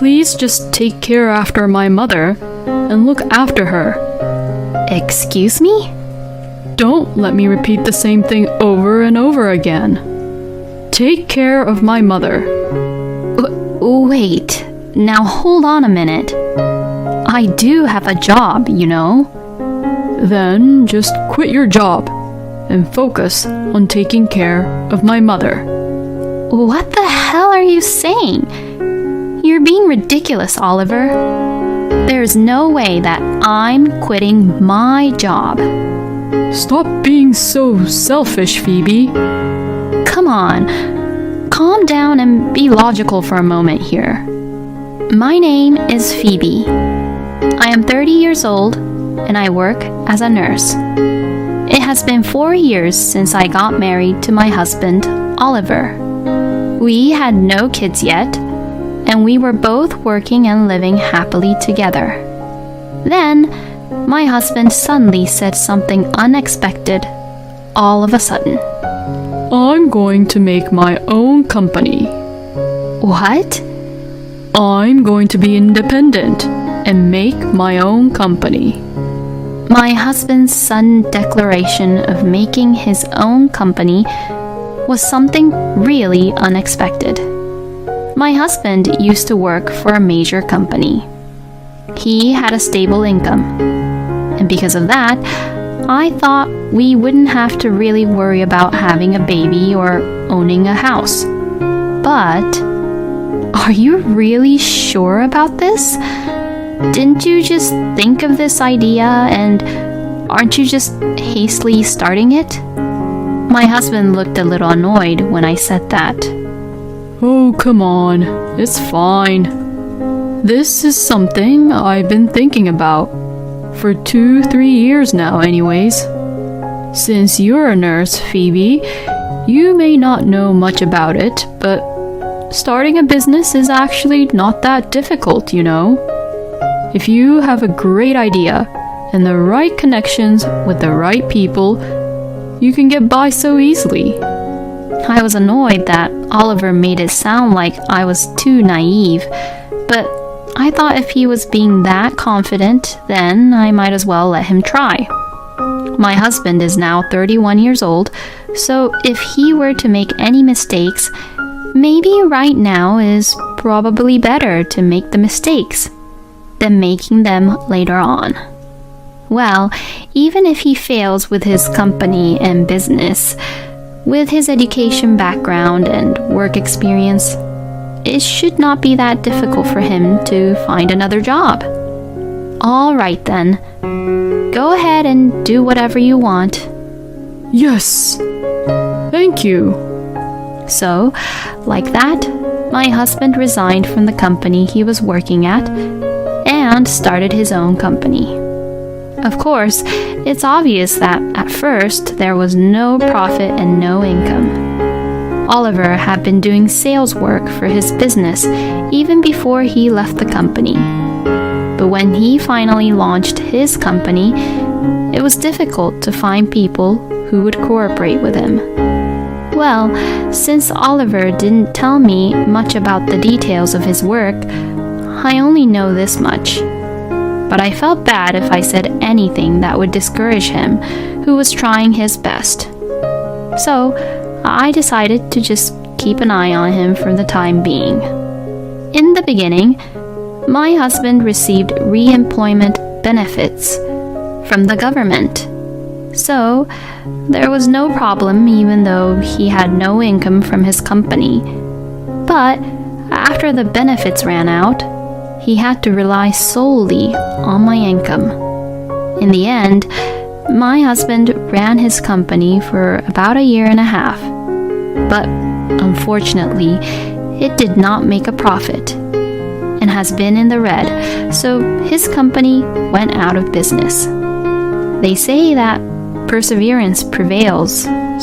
please just take care after my mother and look after her? Excuse me? Don't let me repeat the same thing over and over again. Take care of my mother. Wait, now hold on a minute. I do have a job, you know. Then just quit your job and focus on taking care of my mother. What the hell are you saying? You're being ridiculous, Oliver. There's no way that I'm quitting my job. Stop being so selfish, Phoebe. Come on, calm down and be logical for a moment here. My name is Phoebe. I am 30 years old and I work as a nurse. It has been 4 years since I got married to my husband, Oliver. We had no kids yet, and we were both working and living happily together. Then, my husband suddenly said something unexpected all of a sudden. I'm going to make my own company. What? I'm going to be independent and make my own company. My husband's sudden declaration of making his own company was something really unexpected. My husband used to work for a major company. He had a stable income, and because of that, I thought we wouldn't have to really worry about having a baby or owning a house. But, are you really sure about this? Didn't you just think of this idea and aren't you just hastily starting it? My husband looked a little annoyed when I said that. Oh, come on. It's fine. This is something I've been thinking about for 2-3 years now anyways. Since you're a nurse, Phoebe, you may not know much about it, but starting a business is actually not that difficult, you know. If you have a great idea and the right connections with the right people, you can get by so easily. I was annoyed that Oliver made it sound like I was too naive, but I thought if he was being that confident, then I might as well let him try. My husband is now 31 years old, so if he were to make any mistakes, maybe right now is probably better to make the mistakes than making them later on. Well, even if he fails with his company and business, with his education background and work experience, it should not be that difficult for him to find another job. All right then, go ahead and do whatever you want. Yes, thank you. So, like that, my husband resigned from the company he was working at and started his own company. Of course, it's obvious that at first there was no profit and no income. Oliver had been doing sales work for his business even before he left the company. But when he finally launched his company, it was difficult to find people who would cooperate with him. Well, since Oliver didn't tell me much about the details of his work, I only know this much. But I felt bad if I said anything that would discourage him, who was trying his best. So, I decided to just keep an eye on him for the time being. In the beginning, my husband received re-employment benefits from the government. So, there was no problem even though he had no income from his company. But after the benefits ran out, he had to rely solely on my income. In the end, my husband ran his company for about 1.5 years, but unfortunately, it did not make a profit and has been in the red, so his company went out of business. They say that perseverance prevails,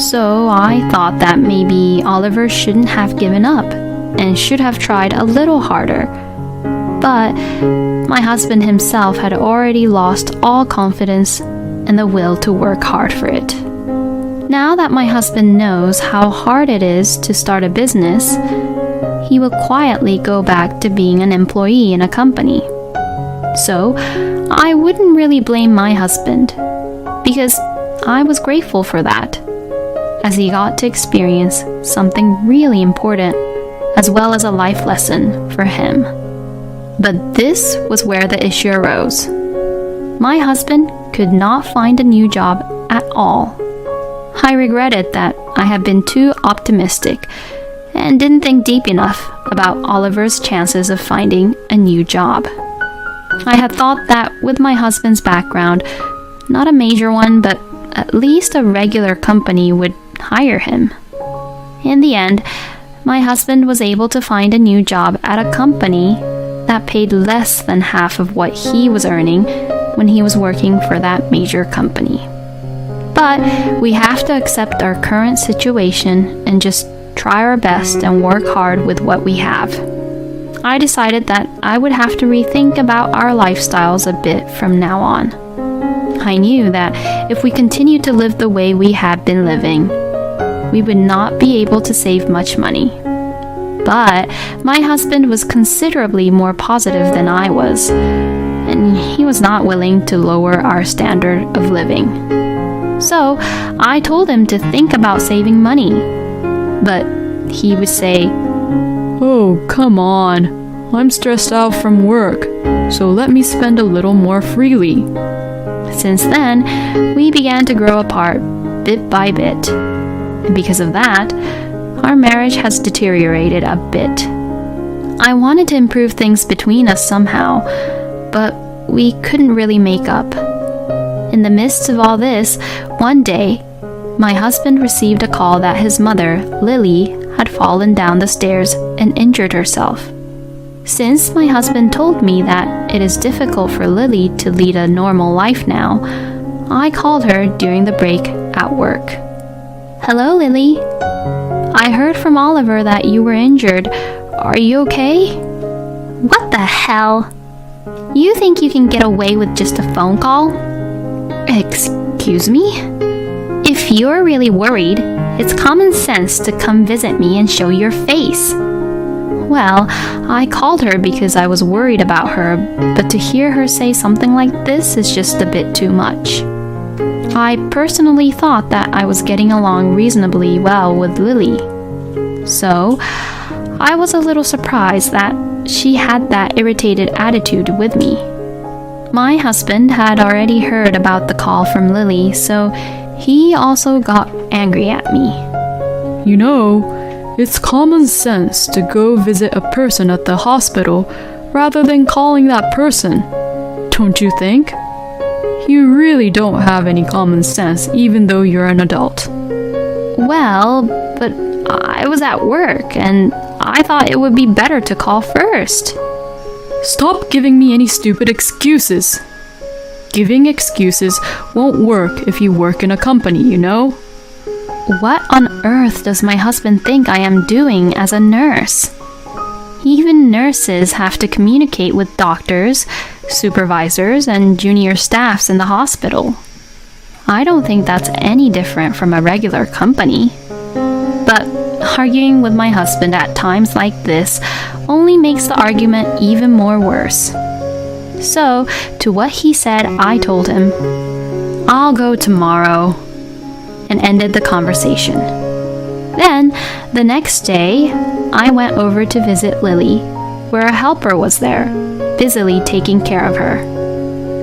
so I thought that maybe Oliver shouldn't have given up and should have tried a little harder. But my husband himself had already lost all confidence and the will to work hard for it. Now that my husband knows how hard it is to start a business, he would quietly go back to being an employee in a company. So, I wouldn't really blame my husband, because I was grateful for that, as he got to experience something really important, as well as a life lesson for him. But this was where the issue arose. My husband could not find a new job at all. I regretted that I had been too optimistic and didn't think deep enough about Oliver's chances of finding a new job. I had thought that with my husband's background, not a major one, but at least a regular company would hire him. In the end, my husband was able to find a new job at a company that paid less than half of what he was earning when he was working for that major company. But we have to accept our current situation and just try our best and work hard with what we have. I decided that I would have to rethink about our lifestyles a bit from now on. I knew that if we continued to live the way we had been living, we would not be able to save much money. But my husband was considerably more positive than I was, and he was not willing to lower our standard of living. So I told him to think about saving money, but he would say, "Oh, come on. I'm stressed out from work, so let me spend a little more freely." Since then, we began to grow apart bit by bit. And because of that, our marriage has deteriorated a bit. I wanted to improve things between us somehow, but we couldn't really make up. In the midst of all this, one day, my husband received a call that his mother, Lily, had fallen down the stairs and injured herself. Since my husband told me that it is difficult for Lily to lead a normal life now, I called her during the break at work. "Hello, Lily. I heard from Oliver that you were injured. Are you okay?" "What the hell? You think you can get away with just a phone call?" "Excuse me? If you're really worried, it's common sense to come visit me and show your face." Well, I called her because I was worried about her, but to hear her say something like this is just a bit too much. I personally thought that I was getting along reasonably well with Lily. So, I was a little surprised that she had that irritated attitude with me. My husband had already heard about the call from Lily, so he also got angry at me. "You know, it's common sense to go visit a person at the hospital rather than calling that person. Don't you think? You really don't have any common sense even though you're an adult." Well, but I was at work and I thought it would be better to call first. Stop giving me any stupid excuses. Giving excuses won't work if you work in a company, you know? What on earth does my husband think I am doing as a nurse? Even nurses have to communicate with doctors, supervisors, and junior staffs in the hospital. I don't think that's any different from a regular company. But arguing with my husband at times like this only makes the argument even more worse. So, to what he said, I told him, "I'll go tomorrow," and ended the conversation. Then, the next day, I went over to visit Lily, where a helper was there, busily taking care of her.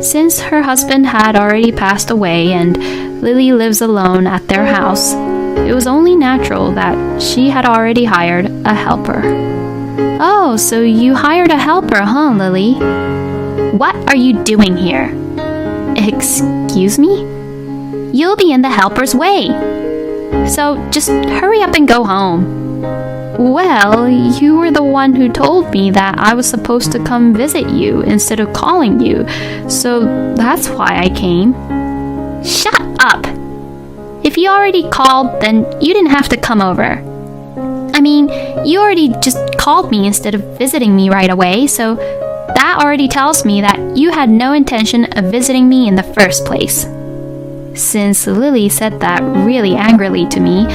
Since her husband had already passed away and Lily lives alone at their house, it was only natural that she had already hired a helper. "Oh, so you hired a helper, huh, Lily? What are you doing here?" "Excuse me? You'll be in the helper's way. So just hurry up and go home." "Well, you were the one who told me that I was supposed to come visit you instead of calling you, so that's why I came." "Shut up! If you already called, then you didn't have to come over. I mean, you already just called me instead of visiting me right away, so that already tells me that you had no intention of visiting me in the first place." Since Lily said that really angrily to me,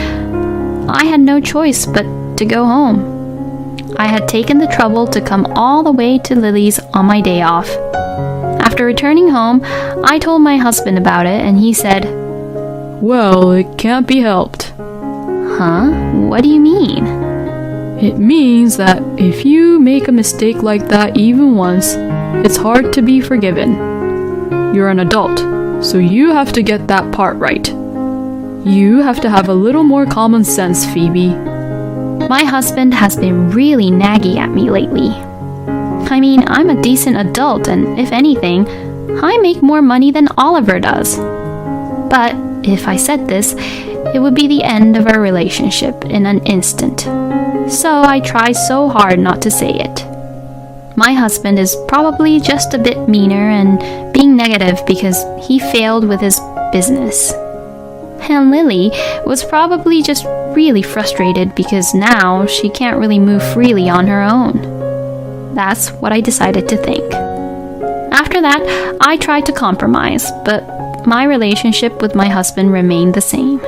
I had no choice but to go home. I had taken the trouble to come all the way to Lily's on my day off. After returning home, I told my husband about it and he said, Well, it can't be helped. Huh? What do you mean? It means that if you make a mistake like that even once, it's hard to be forgiven. You're an adult, so you have to get that part right. You have to have a little more common sense, Phoebe. My husband has been really naggy at me lately. I mean, I'm a decent adult and if anything, I make more money than Oliver does. But if I said this, it would be the end of our relationship in an instant. So I try so hard not to say it. My husband is probably just a bit meaner and being negative because he failed with his business. And Lily was probably just really frustrated because now she can't really move freely on her own. That's what I decided to think. After that, I tried to compromise, but my relationship with my husband remained the same.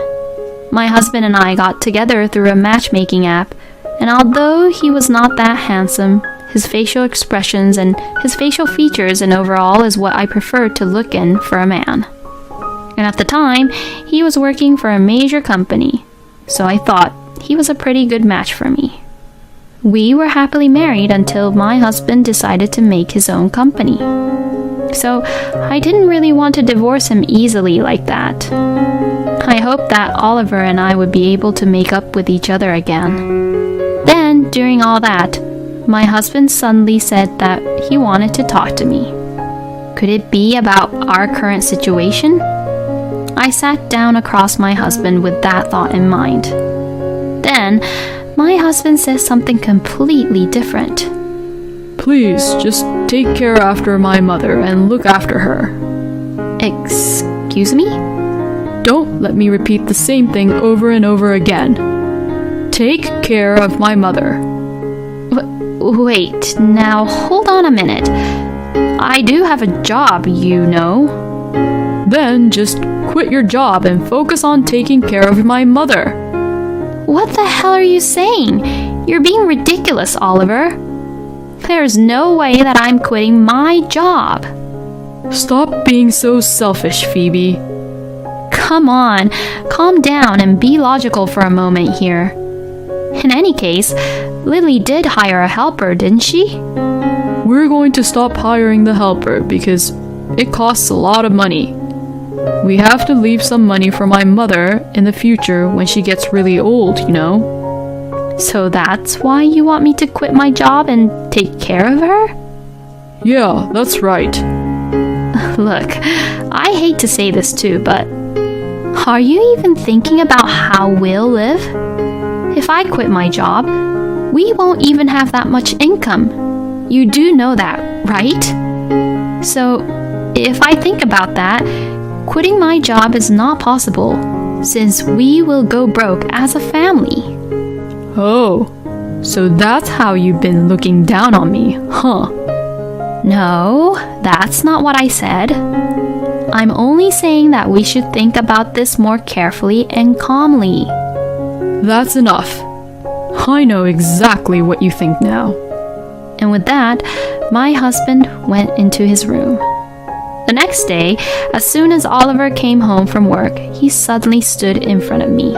My husband and I got together through a matchmaking app, and although he was not that handsome, his facial expressions and his facial features and overall is what I prefer to look in for a man. And at the time, he was working for a major company, so I thought he was a pretty good match for me. We were happily married until my husband decided to make his own company. So I didn't really want to divorce him easily like that. I hoped that Oliver and I would be able to make up with each other again. Then, during all that, my husband suddenly said that he wanted to talk to me. Could it be about our current situation? I sat down across my husband with that thought in mind. Then, my husband says something completely different. Please, just take care after my mother and look after her. Excuse me? Don't let me repeat the same thing over and over again. Take care of my mother. Wait, now hold on a minute. I do have a job, you know. Then just quit your job and focus on taking care of my mother. What the hell are you saying? You're being ridiculous, Oliver. There's no way that I'm quitting my job. Stop being so selfish, Phoebe. Come on, calm down and be logical for a moment here. In any case, Lily did hire a helper, didn't she? We're going to stop hiring the helper because it costs a lot of money. We have to leave some money for my mother in the future when she gets really old, you know. So that's why you want me to quit my job and take care of her? Yeah, that's right. Look, I hate to say this too, but are you even thinking about how we'll live? If I quit my job, we won't even have that much income. You do know that, right? So, if I think about that, quitting my job is not possible, since we will go broke as a family. Oh, so that's how you've been looking down on me, huh? No, that's not what I said. I'm only saying that we should think about this more carefully and calmly. That's enough. I know exactly what you think now. And with that, my husband went into his room. The next day, as soon as Oliver came home from work, he suddenly stood in front of me.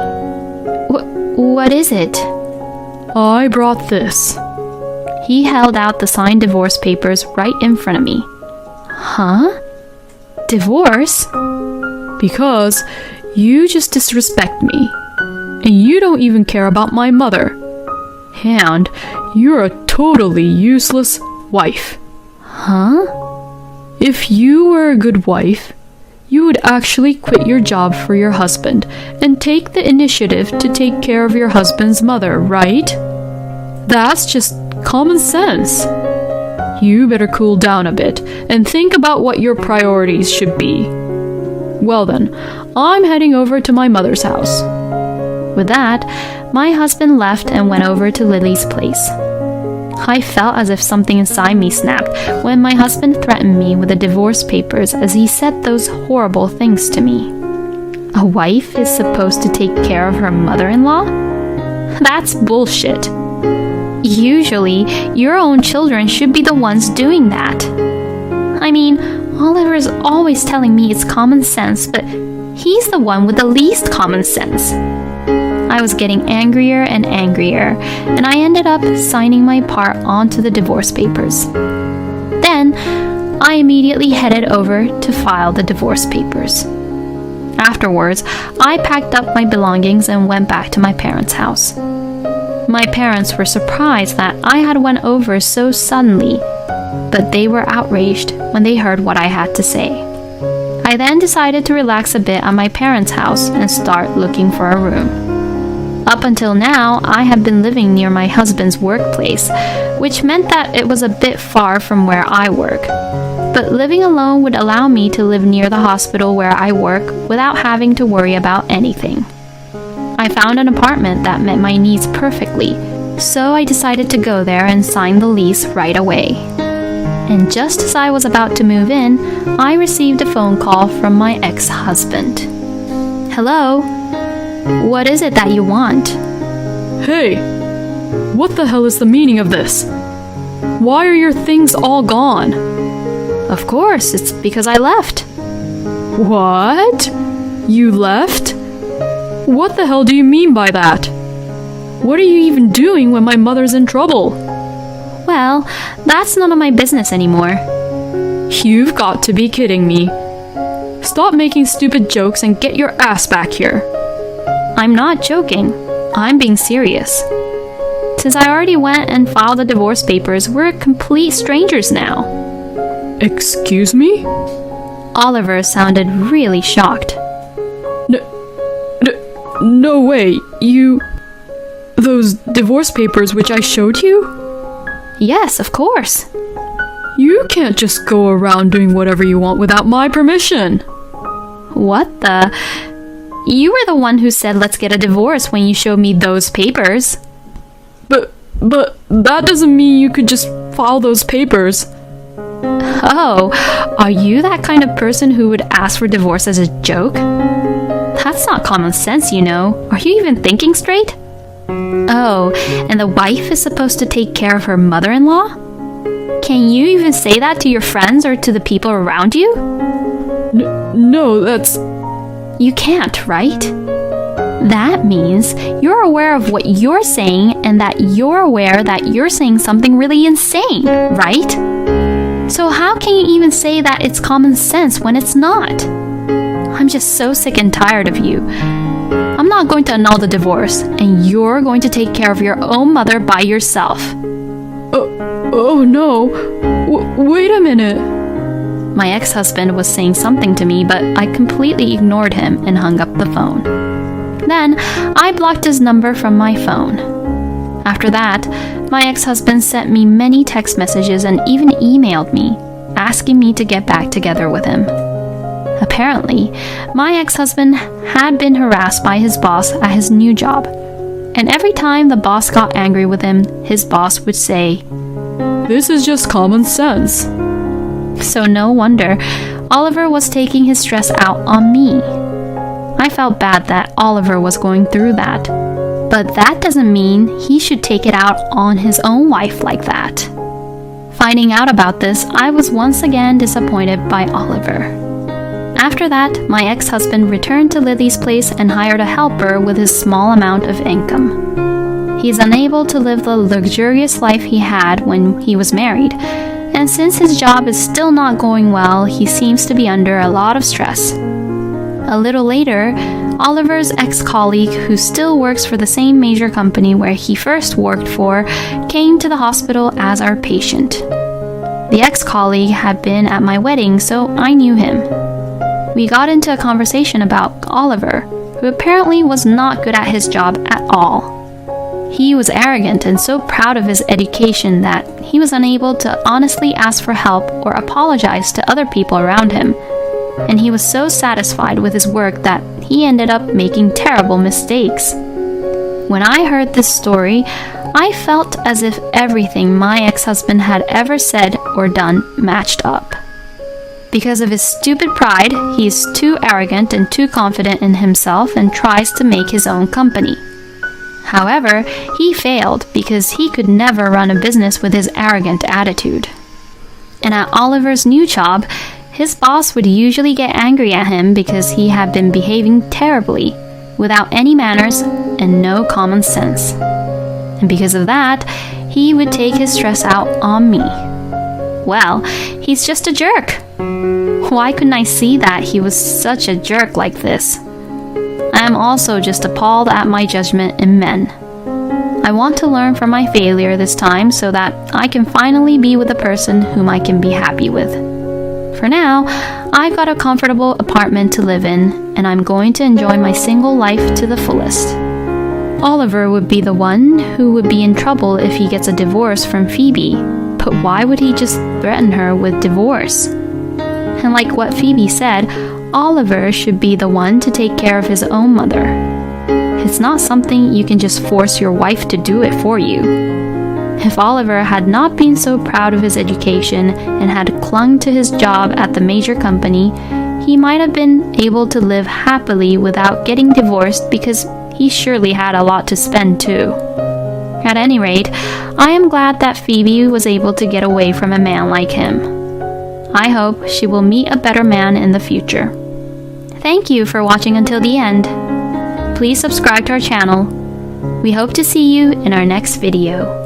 What is it? I brought this. He held out the signed divorce papers right in front of me. Huh? Divorce? Because you just disrespect me. And you don't even care about my mother. And you're a totally useless wife. Huh? If you were a good wife, you would actually quit your job for your husband and take the initiative to take care of your husband's mother, right? That's just common sense. You better cool down a bit and think about what your priorities should be. Well then, I'm heading over to my mother's house. With that, my husband left and went over to Lily's place. I felt as if something inside me snapped when my husband threatened me with the divorce papers as he said those horrible things to me. A wife is supposed to take care of her mother-in-law? That's bullshit. Usually, your own children should be the ones doing that. I mean, Oliver is always telling me it's common sense, but he's the one with the least common sense. I was getting angrier and angrier, and I ended up signing my part onto the divorce papers. Then, I immediately headed over to file the divorce papers. Afterwards, I packed up my belongings and went back to my parents' house. My parents were surprised that I had went over so suddenly, but they were outraged when they heard what I had to say. I then decided to relax a bit at my parents' house and start looking for a room. Up until now, I had been living near my husband's workplace, which meant that it was a bit far from where I work. But living alone would allow me to live near the hospital where I work without having to worry about anything. I found an apartment that met my needs perfectly, so I decided to go there and sign the lease right away. And just as I was about to move in, I received a phone call from my ex-husband. Hello? What is it that you want? Hey, what the hell is the meaning of this? Why are your things all gone? Of course, it's because I left. What? You left? What the hell do you mean by that? What are you even doing when my mother's in trouble? Well, that's none of my business anymore. You've got to be kidding me. Stop making stupid jokes and get your ass back here. I'm not joking. I'm being serious. Since I already went and filed the divorce papers, we're complete strangers now. Excuse me? Oliver sounded really shocked. No way. Those divorce papers which I showed you? Yes, of course. You can't just go around doing whatever you want without my permission. What the? You were the one who said let's get a divorce when you showed me those papers. But that doesn't mean you could just file those papers. Oh, are you that kind of person who would ask for divorce as a joke? That's not common sense, you know. Are you even thinking straight? Oh, and the wife is supposed to take care of her mother-in-law? Can you even say that to your friends or to the people around you? No, that's... You can't, right? That means you're aware of what you're saying and that you're aware that you're saying something really insane, right? So how can you even say that it's common sense when it's not? I'm just so sick and tired of you. I'm not going to annul the divorce, and you're going to take care of your own mother by yourself. Oh no. Wait a minute. My ex-husband was saying something to me, but I completely ignored him and hung up the phone. Then, I blocked his number from my phone. After that, my ex-husband sent me many text messages and even emailed me, asking me to get back together with him. Apparently, my ex-husband had been harassed by his boss at his new job, and every time the boss got angry with him, his boss would say, "This is just common sense." So no wonder Oliver was taking his stress out on me. I felt bad that Oliver was going through that, but that doesn't mean he should take it out on his own wife like that. Finding out about this, I was once again disappointed by Oliver. After that, my ex-husband returned to Lily's place and hired a helper with his small amount of income. He's unable to live the luxurious life he had when he was married, and since his job is still not going well, he seems to be under a lot of stress. A little later, Oliver's ex-colleague, who still works for the same major company where he first worked for, came to the hospital as our patient. The ex-colleague had been at my wedding, so I knew him. We got into a conversation about Oliver, who apparently was not good at his job at all. He was arrogant and so proud of his education that he was unable to honestly ask for help or apologize to other people around him. And he was so satisfied with his work that he ended up making terrible mistakes. When I heard this story, I felt as if everything my ex-husband had ever said or done matched up. Because of his stupid pride, he is too arrogant and too confident in himself and tries to make his own company. However, he failed because he could never run a business with his arrogant attitude. And at Oliver's new job, his boss would usually get angry at him because he had been behaving terribly, without any manners and no common sense. And because of that, he would take his stress out on me. Well, he's just a jerk. Why couldn't I see that he was such a jerk like this? I am also just appalled at my judgment in men. I want to learn from my failure this time so that I can finally be with a person whom I can be happy with. For now, I've got a comfortable apartment to live in, and I'm going to enjoy my single life to the fullest. Oliver would be the one who would be in trouble if he gets a divorce from Phoebe, but why would he just threaten her with divorce? And like what Phoebe said, Oliver should be the one to take care of his own mother. It's not something you can just force your wife to do it for you. If Oliver had not been so proud of his education and had clung to his job at the major company, he might have been able to live happily without getting divorced because he surely had a lot to spend too. At any rate, I am glad that Phoebe was able to get away from a man like him. I hope she will meet a better man in the future. Thank you for watching until the end. Please subscribe to our channel. We hope to see you in our next video.